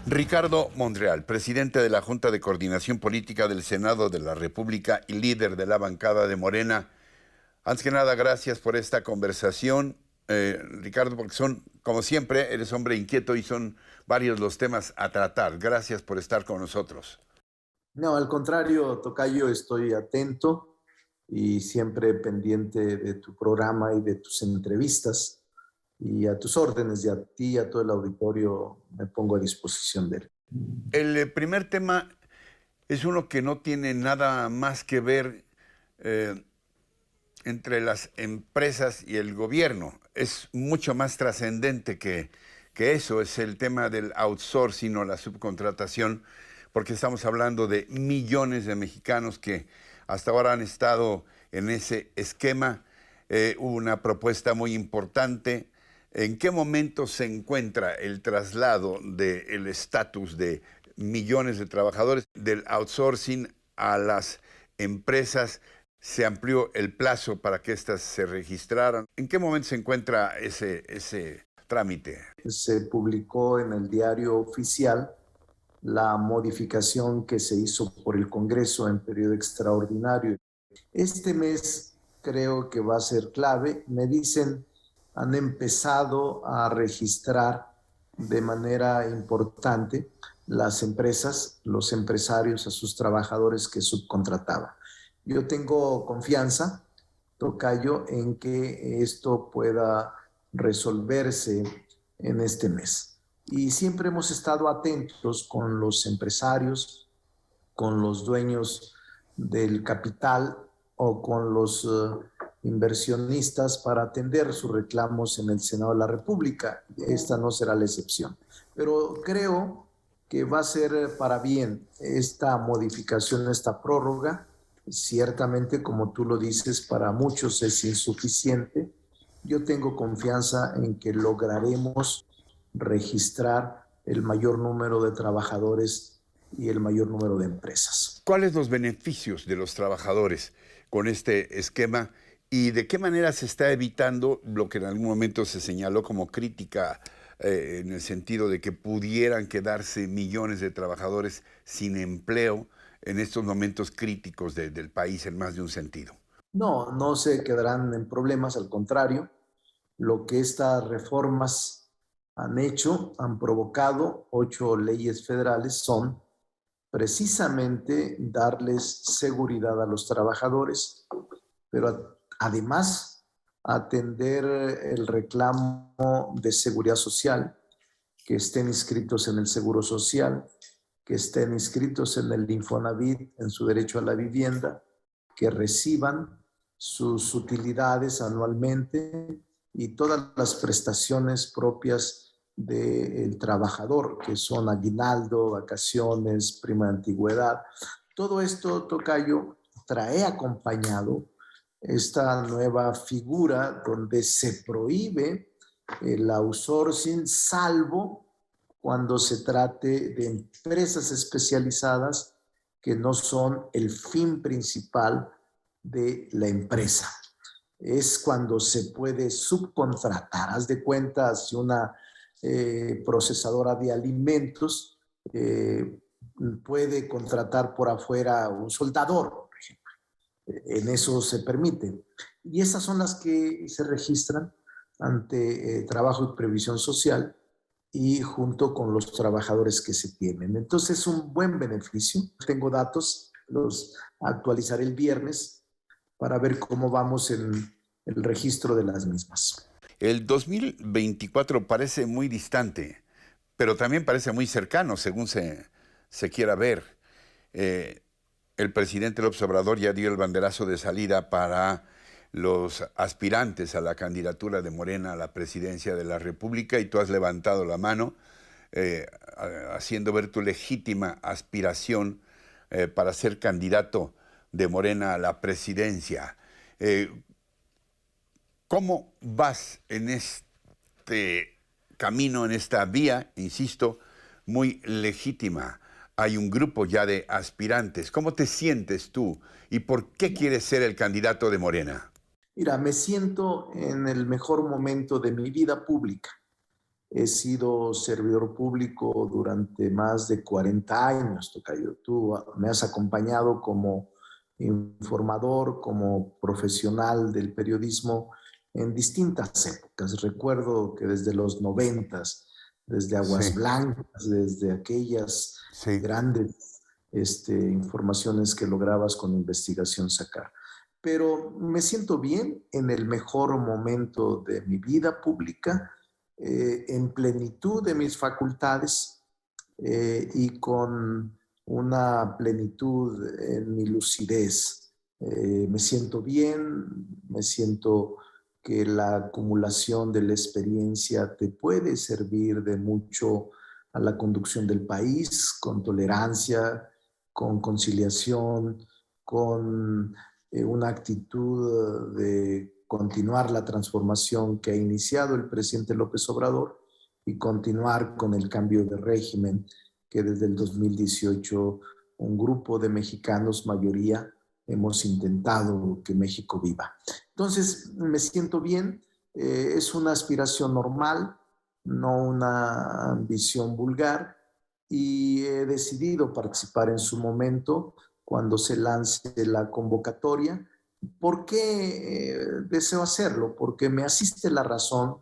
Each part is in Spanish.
Ricardo Monreal, presidente de la Junta de Coordinación Política del Senado de la República y líder de la bancada de Morena. Antes que nada, gracias por esta conversación, Ricardo, porque como siempre, eres hombre inquieto y son varios los temas a tratar. Gracias por estar con nosotros. No, al contrario, Tocayo, estoy atento y siempre pendiente de tu programa y de tus entrevistas y a tus órdenes, y a ti y a todo el auditorio me pongo a disposición de él. El primer tema es uno que no tiene nada más que ver eh, entre las empresas y el gobierno. Es mucho más trascendente que eso, es el tema del outsourcing o la subcontratación, porque estamos hablando de millones de mexicanos que hasta ahora han estado en ese esquema. Hubo una propuesta muy importante. ¿En qué momento se encuentra el traslado del estatus de millones de trabajadores del outsourcing a las empresas? Se amplió el plazo para que éstas se registraran. ¿En qué momento se encuentra ese trámite? Se publicó en el diario oficial la modificación que se hizo por el Congreso en periodo extraordinario. Este mes creo que va a ser clave. Me dicen, han empezado a registrar de manera importante las empresas, los empresarios a sus trabajadores que subcontrataban. Yo tengo confianza, Tocayo, en que esto pueda resolverse en este mes. Y siempre hemos estado atentos con los empresarios, con los dueños del capital o con los inversionistas para atender sus reclamos en el Senado de la República. Esta no será la excepción. Pero creo que va a ser para bien esta modificación, esta prórroga. Ciertamente, como tú lo dices, para muchos es insuficiente. Yo tengo confianza en que lograremos registrar el mayor número de trabajadores y el mayor número de empresas. ¿Cuáles los beneficios de los trabajadores con este esquema y de qué manera se está evitando lo que en algún momento se señaló como crítica en el sentido de que pudieran quedarse millones de trabajadores sin empleo en estos momentos críticos del país en más de un sentido? No, no se quedarán en problemas, al contrario, lo que estas reformas han hecho, han provocado 8 leyes federales, son precisamente darles seguridad a los trabajadores, pero además atender el reclamo de seguridad social, que estén inscritos en el Seguro Social, que estén inscritos en el Infonavit, en su derecho a la vivienda, que reciban sus utilidades anualmente y todas las prestaciones propias del trabajador, que son aguinaldo, vacaciones, prima de antigüedad. Todo esto, Tocayo, trae acompañado esta nueva figura donde se prohíbe el outsourcing, salvo cuando se trate de empresas especializadas que no son el fin principal de la empresa. Es cuando se puede subcontratar. Haz de cuenta, si una procesadora de alimentos puede contratar por afuera un soldador, por ejemplo. En eso se permite. Y esas son las que se registran ante Trabajo y Previsión Social y junto con los trabajadores que se tienen. Entonces es un buen beneficio. Tengo datos, los actualizaré el viernes para ver cómo vamos en el registro de las mismas. El 2024 parece muy distante, pero también parece muy cercano, según se quiera ver. El presidente López Obrador ya dio el banderazo de salida para los aspirantes a la candidatura de Morena a la presidencia de la República y tú has levantado la mano, haciendo ver tu legítima aspiración para ser candidato de Morena a la presidencia. ¿Cómo vas en este camino, en esta vía, insisto, muy legítima? Hay un grupo ya de aspirantes. ¿Cómo te sientes tú y por qué quieres ser el candidato de Morena? Mira, me siento en el mejor momento de mi vida pública. He sido servidor público durante más de 40 años, tocayo. Tú me has acompañado como informador, como profesional del periodismo en distintas épocas. Recuerdo que desde los 90, desde Aguas Sí, Blancas, desde aquellas sí. grandes informaciones que lograbas con investigación sacar. Pero me siento bien en el mejor momento de mi vida pública, en plenitud de mis facultades y con una plenitud en mi lucidez. Me siento bien, me siento que la acumulación de la experiencia te puede servir de mucho a la conducción del país, con tolerancia, con conciliación, con una actitud de continuar la transformación que ha iniciado el presidente López Obrador y continuar con el cambio de régimen que desde el 2018 un grupo de mexicanos, mayoría, hemos intentado que México viva. Entonces, me siento bien, es una aspiración normal, no una ambición vulgar, y he decidido participar en su momento cuando se lance la convocatoria. ¿Por qué deseo hacerlo? Porque me asiste la razón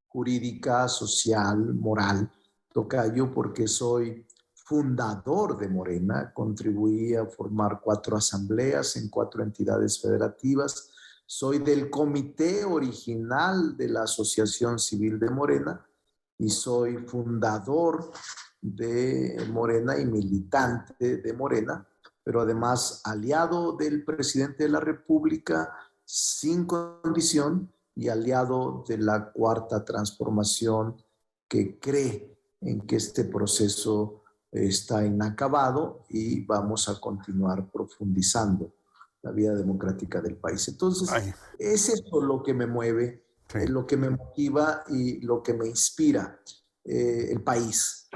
jurídica, social, moral, tocayo, porque soy fundador de Morena, contribuí a formar 4 asambleas en 4 entidades federativas, soy del comité original de la Asociación Civil de Morena y soy fundador de Morena y militante de Morena, pero además aliado del presidente de la República sin condición y aliado de la cuarta transformación que cree en que este proceso está inacabado y vamos a continuar profundizando la vida democrática del país. Entonces, Ay, es eso lo que me mueve, sí. lo que me motiva y lo que me inspira el país.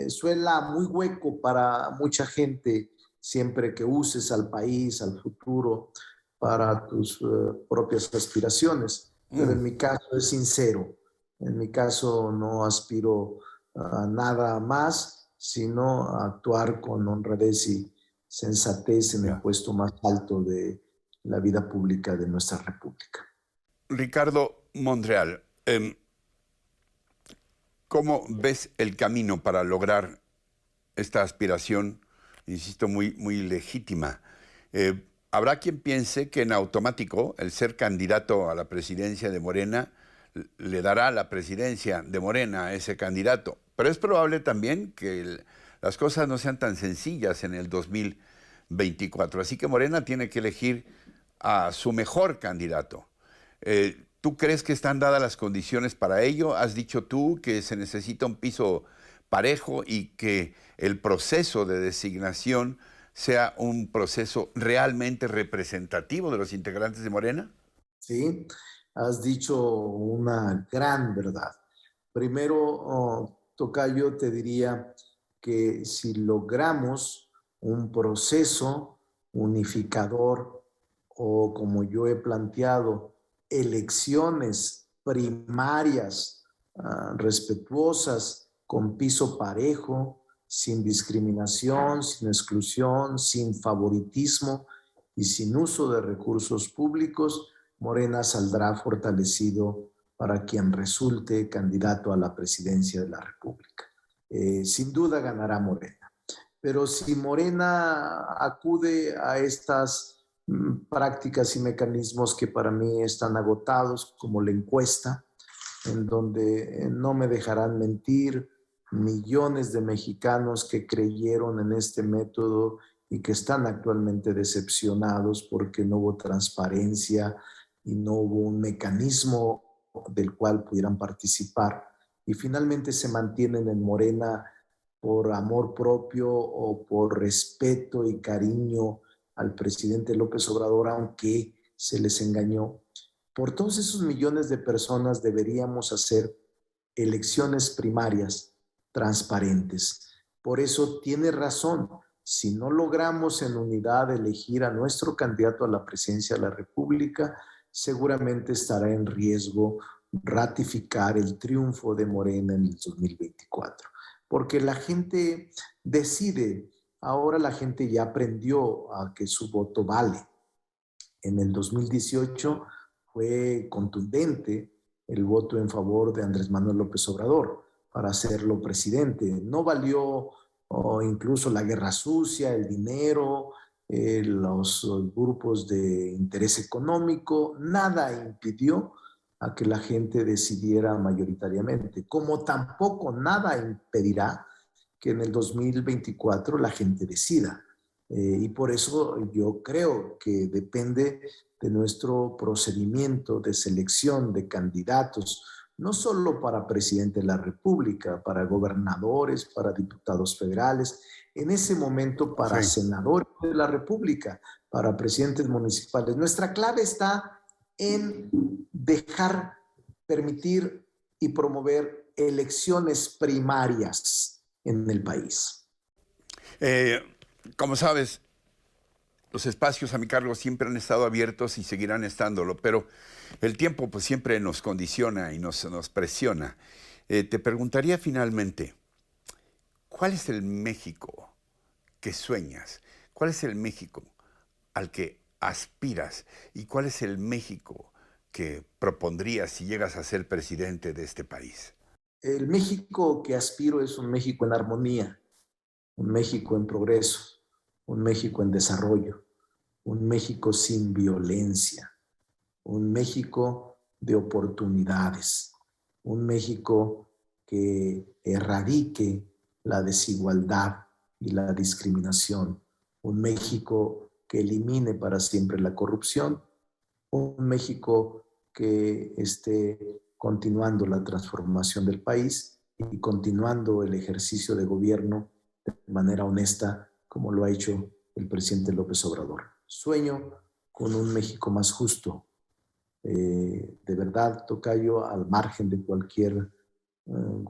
Suena muy hueco para mucha gente siempre que uses al país, al futuro, para tus propias aspiraciones, pero Mm, en mi caso es sincero. En mi caso no aspiro a nada más, sino a actuar con honradez y sensatez en el ya. puesto más alto de la vida pública de nuestra república. Ricardo Montreal, ¿cómo ves el camino para lograr esta aspiración, insisto, muy, muy legítima? Habrá quien piense que en automático el ser candidato a la presidencia de Morena le dará la presidencia de Morena a ese candidato, pero es probable también que las cosas no sean tan sencillas en el 2024, así que Morena tiene que elegir a su mejor candidato. ¿Tú crees que están dadas las condiciones para ello? Has dicho tú que se necesita un piso parejo y que el proceso de designación sea un proceso realmente representativo de los integrantes de Morena. ¿Sí? Has dicho una gran verdad. Primero, Tocayo, te diría que si logramos un proceso unificador o, como yo he planteado, elecciones primarias respetuosas, con piso parejo, sin discriminación, sin exclusión, sin favoritismo y sin uso de recursos públicos, Morena saldrá fortalecido para quien resulte candidato a la presidencia de la República. Sin duda ganará Morena. Pero si Morena acude a estas prácticas y mecanismos que para mí están agotados, como la encuesta, en donde no me dejarán mentir millones de mexicanos que creyeron en este método y que están actualmente decepcionados porque no hubo transparencia y no hubo un mecanismo del cual pudieran participar y finalmente se mantienen en Morena por amor propio o por respeto y cariño al presidente López Obrador, aunque se les engañó. Por todos esos millones de personas deberíamos hacer elecciones primarias transparentes. Por eso tiene razón. Si no logramos en unidad elegir a nuestro candidato a la presidencia de la República, seguramente estará en riesgo ratificar el triunfo de Morena en el 2024. Porque la gente decide, ahora la gente ya aprendió a que su voto vale. En el 2018 fue contundente el voto en favor de Andrés Manuel López Obrador para hacerlo presidente. No valió incluso la guerra sucia, el dinero, los grupos de interés económico, nada impidió a que la gente decidiera mayoritariamente, como tampoco nada impedirá que en el 2024 la gente decida. Y por eso yo creo que depende de nuestro procedimiento de selección de candidatos, no solo para presidente de la República, para gobernadores, para diputados federales, en ese momento para senadores de la República, para presidentes municipales. Nuestra clave está en dejar, permitir y promover elecciones primarias en el país. Como sabes, los espacios a mi cargo siempre han estado abiertos y seguirán estándolo, pero el tiempo pues siempre nos condiciona y nos presiona. Te preguntaría finalmente, ¿cuál es el México que sueñas? ¿Cuál es el México al que aspiras? ¿Y cuál es el México que propondrías si llegas a ser presidente de este país? El México que aspiro es un México en armonía, un México en progreso, un México en desarrollo, un México sin violencia, un México de oportunidades, un México que erradique la desigualdad y la discriminación, un México que elimine para siempre la corrupción, un México que esté continuando la transformación del país y continuando el ejercicio de gobierno de manera honesta, como lo ha hecho el presidente López Obrador. Sueño con un México más justo. De verdad, tocayo, al margen de cualquier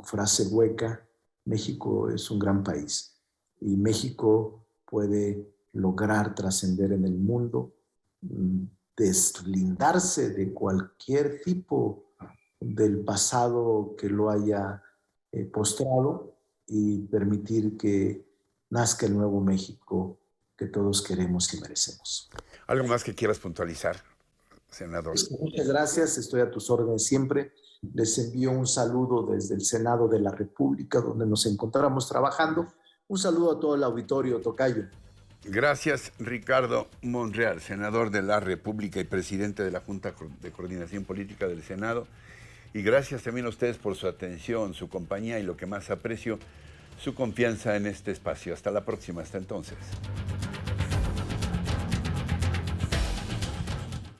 frase hueca, México es un gran país y México puede lograr trascender en el mundo, deslindarse de cualquier tipo del pasado que lo haya postrado y permitir que nazca el nuevo México que todos queremos y merecemos. ¿Algo más que quieras puntualizar, senador? Muchas gracias, estoy a tus órdenes siempre. Les envío un saludo desde el Senado de la República, donde nos encontramos trabajando. Un saludo a todo el auditorio, tocayo. Gracias, Ricardo Monreal, senador de la República y presidente de la Junta de Coordinación Política del Senado. Y gracias también a ustedes por su atención, su compañía y lo que más aprecio, su confianza en este espacio. Hasta la próxima, hasta entonces.